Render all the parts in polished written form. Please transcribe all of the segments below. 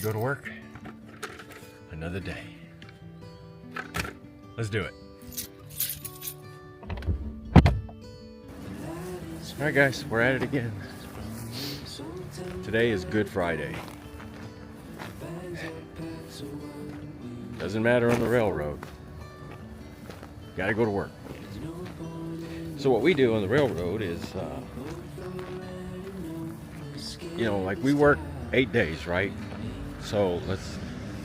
Gotta go to work. Another day. Let's do it. Alright guys, we're at it again. Today is Good Friday. Doesn't matter on the railroad. Gotta go to work. So what we do on the railroad is, you know, like we work 8 days, right? So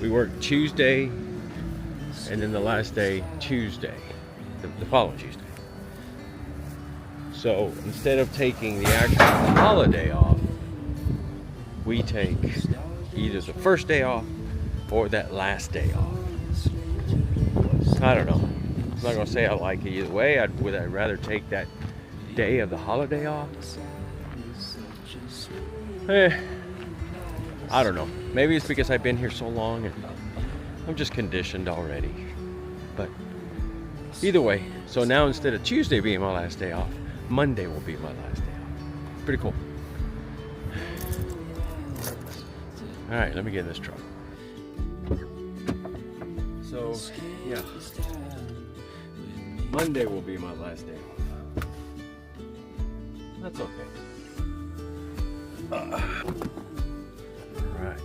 we work Tuesday, and then the last day, Tuesday, the following Tuesday. So instead of taking the actual holiday off, we take either the first day off or that last day off. I don't know. I'm not gonna say I like it either way. I'd rather take that day of the holiday off. I don't know. Maybe it's because I've been here so long and I'm just conditioned already. But either way, so now instead of Tuesday being my last day off, Monday will be my last day off. Pretty cool. All right, let me get in this truck. So, yeah. Monday will be my last day off. That's okay. Right.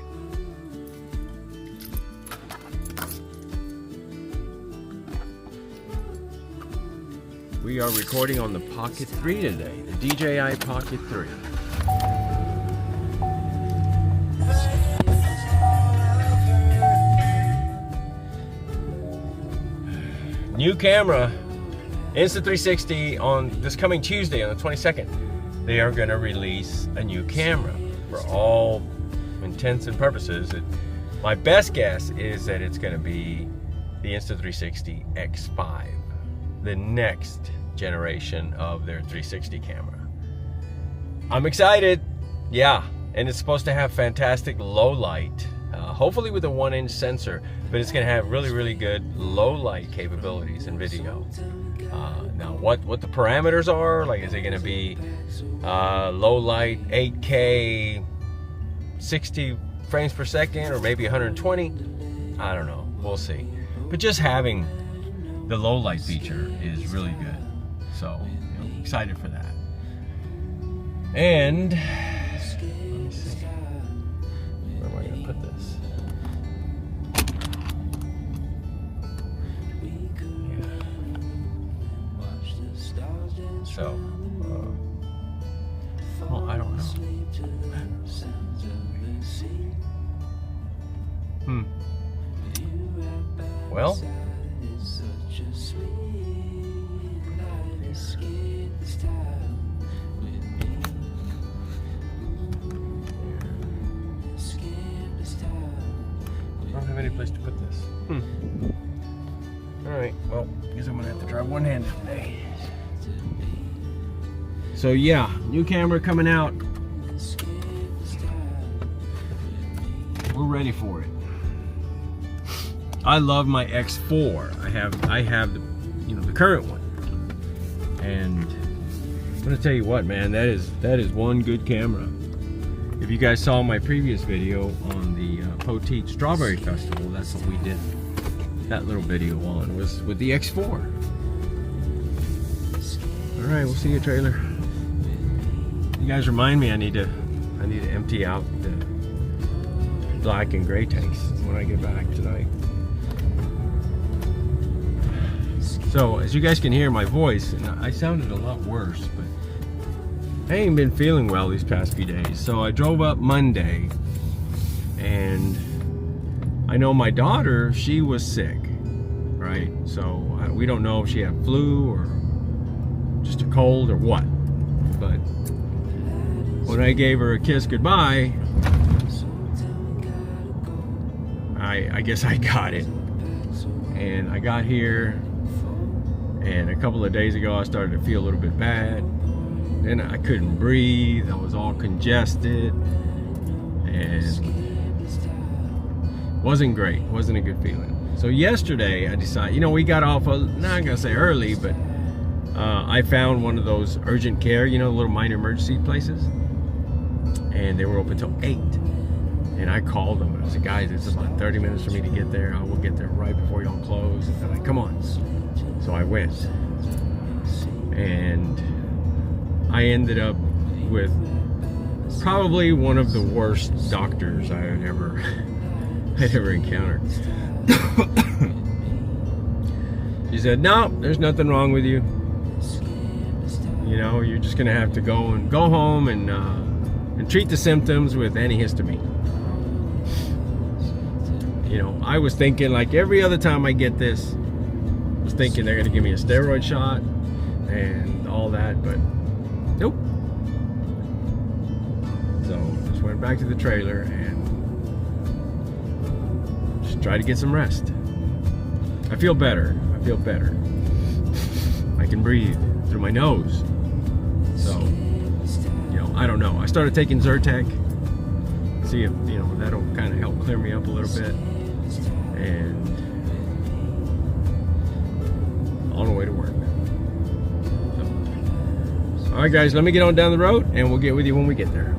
We are recording on the Pocket 3 today, the DJI Pocket 3. New camera, Insta360 on this coming Tuesday on the 22nd. They are going to release a new camera. For all intents and purposes, my best guess is that it's going to be the Insta360 X5, the next generation of their 360 camera. I'm excited, yeah, and it's supposed to have fantastic low light, hopefully with a 1-inch sensor, but it's going to have really good low light capabilities in video. Now what the parameters are, like is it going to be low light 8K 60 frames per second or maybe 120? I don't know, we'll see. But just having the low light feature is really good, so you know, excited for that. And let me see, where am I going to put this? So, well, I don't know. Well, I don't have any place to put this. Alright, well, I guess I'm gonna have to drive one-handed today. So yeah, new camera coming out. We're ready for it. I love my X4. I have the, you know, the current one. And I'm gonna tell you what, man, that is one good camera. If you guys saw my previous video on the Poteet Strawberry Festival, that's what we did that little video on, was with the X4. All right, we'll see you, trailer. You guys remind me I need to empty out the black and gray tanks when I get back tonight. So as you guys can hear my voice, and I sounded a lot worse, but I ain't been feeling well these past few days. So I drove up Monday, and I know my daughter, she was sick, right? So we don't know if she had flu or just a cold or what, but when I gave her a kiss goodbye, I guess I got it. And I got here, and a couple of days ago I started to feel a little bit bad. Then I couldn't breathe, I was all congested, and wasn't great, wasn't a good feeling. So yesterday I decided, you know, we got off, not gonna say early, but I found one of those urgent care, you know, little minor emergency places, and they were open till 8. And I called them and I said, guys, it's about 30 minutes for me to get there. I will get there right before y'all close. And they're like, come on. So I went. And I ended up with probably one of the worst doctors I'd ever encountered. She said, no, there's nothing wrong with you. You know, you're just gonna have to go home and treat the symptoms with antihistamine. You know, I was thinking, like every other time I get this, I was thinking they're gonna give me a steroid shot and all that, but nope. So just went back to the trailer and just tried to get some rest. I feel better. I feel better. I can breathe through my nose. So, you know, I don't know. I started taking Zyrtec. See if, you know, that'll kind of help clear me up a little bit. And on the way to work. So, all right, guys, let me get on down the road and we'll get with you when we get there.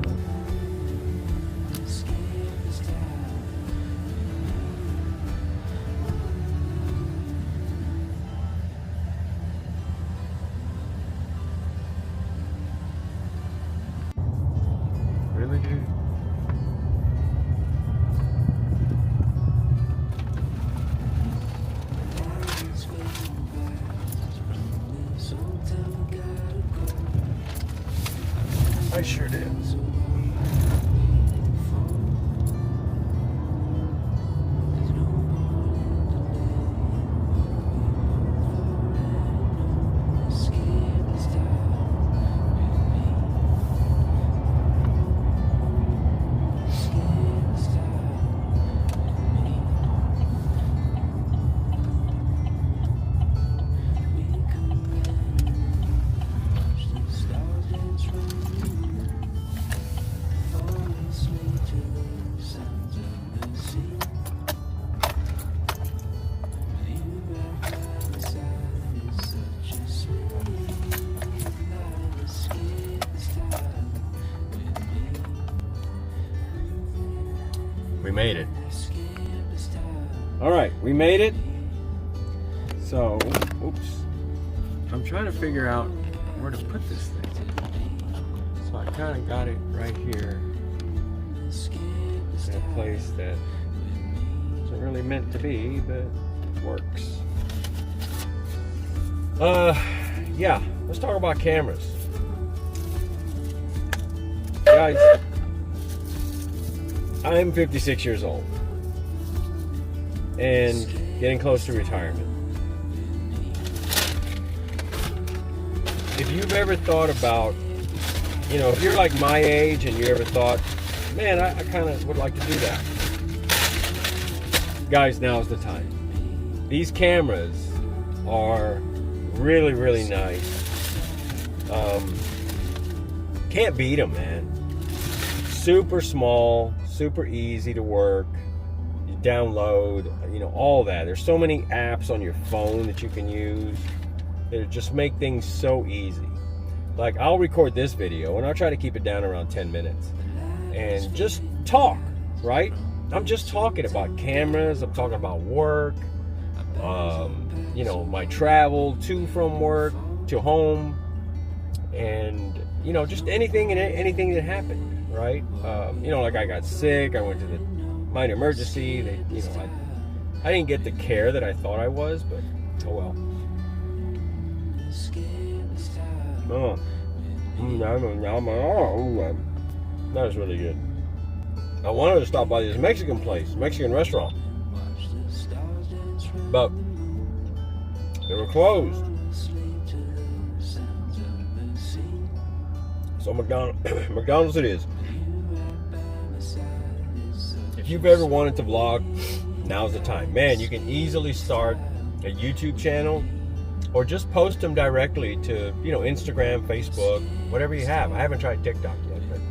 Really, dude? I sure did. We made it. All right, we made it. So, oops. I'm trying to figure out where to put this thing. So I kind of got it right here in a place that isn't really meant to be, but works. Yeah, let's talk about cameras. Guys, I'm 56 years old and getting close to retirement. If you've ever thought about, you know, if you're like my age and you ever thought, man, I kind of would like to do that. Guys, now's the time. These cameras are really, really nice. Can't beat them, man. Super small, super easy to work. You download, you know, all that. There's so many apps on your phone that you can use that just make things so easy. Like, I'll record this video and I'll try to keep it down around 10 minutes and just talk, right? I'm just talking about cameras. I'm talking about work, you know, my travel to from work to home, and you know, just anything that happened, right? You know, like I got sick, I went to the minor emergency. You know, I didn't get the care that I thought I was, but oh well. Oh, that was really good. I wanted to stop by this Mexican restaurant, but they were closed. So McDonald's it is. If you've ever wanted to vlog, now's the time. Man, you can easily start a YouTube channel or just post them directly to, you know, Instagram, Facebook, whatever you have. I haven't tried TikTok yet, but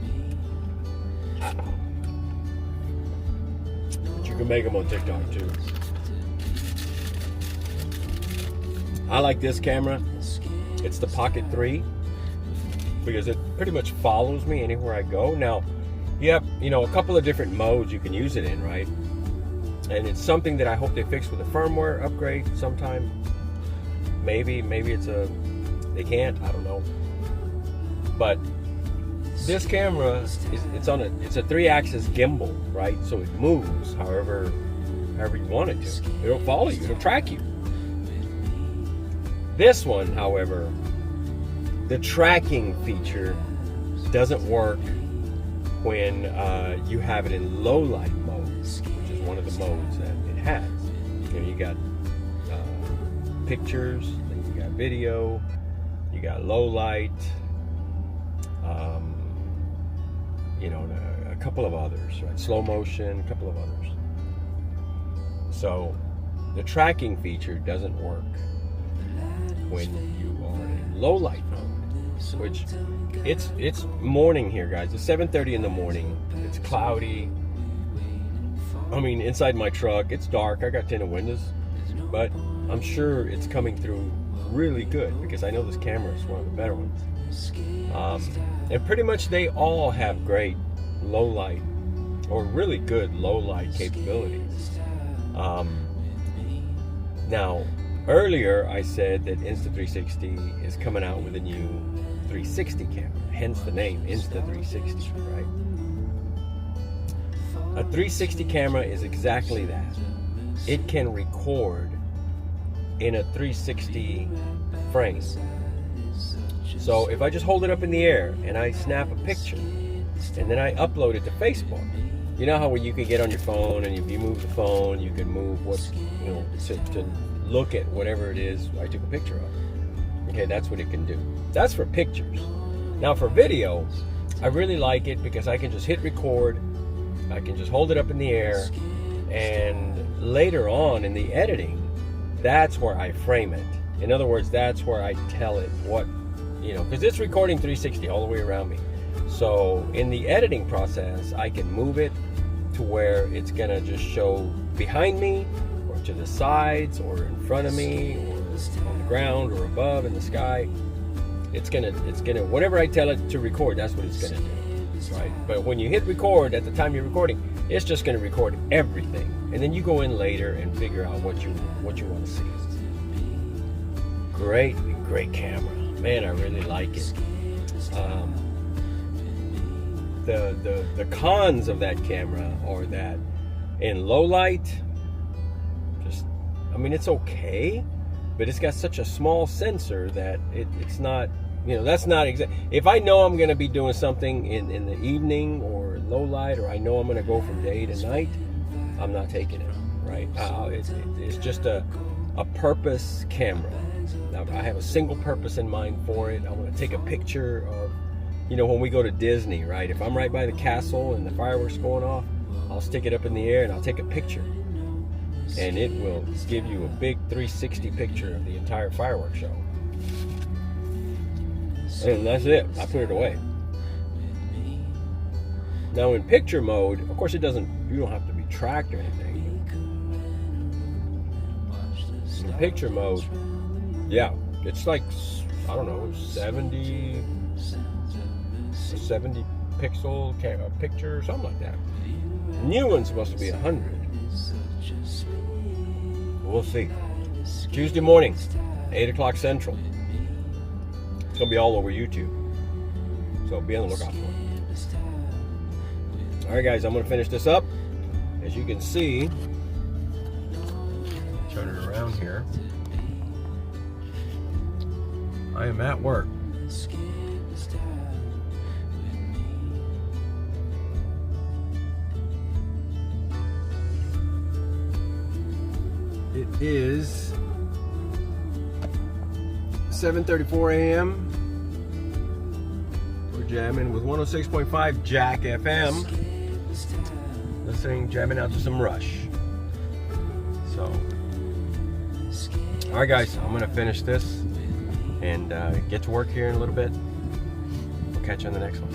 you can make them on TikTok too. I like this camera. It's the Pocket 3 because it pretty much follows me anywhere I go. Now, you have, you know, a couple of different modes you can use it in, right? And it's something that I hope they fix with a firmware upgrade sometime. Maybe it's they can't, I don't know. But this camera it's a 3-axis gimbal, right? So it moves however you want it to. It'll follow you, it'll track you. This one, however, the tracking feature doesn't work when you have it in low light mode, which is one of the modes that it has. You know, you got pictures, then you got video, you got low light, you know, a couple of others, right? Slow motion, a couple of others. So the tracking feature doesn't work when you are in low light mode, which it's morning here, guys. It's 7:30 in the morning. It's cloudy. I mean, inside my truck, it's dark. I got tinted windows, but I'm sure it's coming through really good because I know this camera is one of the better ones. And pretty much they all have great low light or really good low light capabilities. Now, earlier I said that Insta360 is coming out with a new 360 camera, hence the name Insta360, right? A 360 camera is exactly that. It can record in a 360 frame. So if I just hold it up in the air and I snap a picture and then I upload it to Facebook, you know how you can get on your phone and if you move the phone, you can move what's, you know, to look at whatever it is I took a picture of. Okay, that's what it can do. That's for pictures. Now for video, I really like it because I can just hit record, I can just hold it up in the air, and later on in the editing, that's where I frame it. In other words, that's where I tell it what, you know, because it's recording 360 all the way around me. So in the editing process, I can move it to where it's gonna just show behind me, or to the sides, or in front of me, or on the ground, or above in the sky. It's gonna, whatever I tell it to record, that's what it's gonna do, right? But when you hit record at the time you're recording, it's just gonna record everything, and then you go in later and figure out what you want to see. Great camera, man. I really like it. The cons of that camera are that in low light, I mean, it's okay, but it's got such a small sensor that it's not, you know, that's not exact. If I know I'm going to be doing something in the evening or low light, or I know I'm going to go from day to night, I'm not taking it, right? It's just a purpose camera. Now, I have a single purpose in mind for it. I want to take a picture of, you know, when we go to Disney, right? If I'm right by the castle and the fireworks going off, I'll stick it up in the air and I'll take a picture. And it will give you a big 360 picture of the entire fireworks show. And that's it. I put it away. Now in picture mode, of course you don't have to be tracked or anything. In picture mode, yeah, it's like, I don't know, 70 pixel picture or something like that. New one's supposed to be 100. We'll see. Tuesday morning, 8 o'clock Central. It's going to be all over YouTube. So be on the lookout for it. Alright guys, I'm going to finish this up. As you can see, turn it around here. I am at work. It is 7:34 a.m. We're jamming with 106.5 Jack FM. Jamming out to some Rush. So, alright guys, I'm gonna finish this and get to work here in a little bit. We'll catch you on the next one.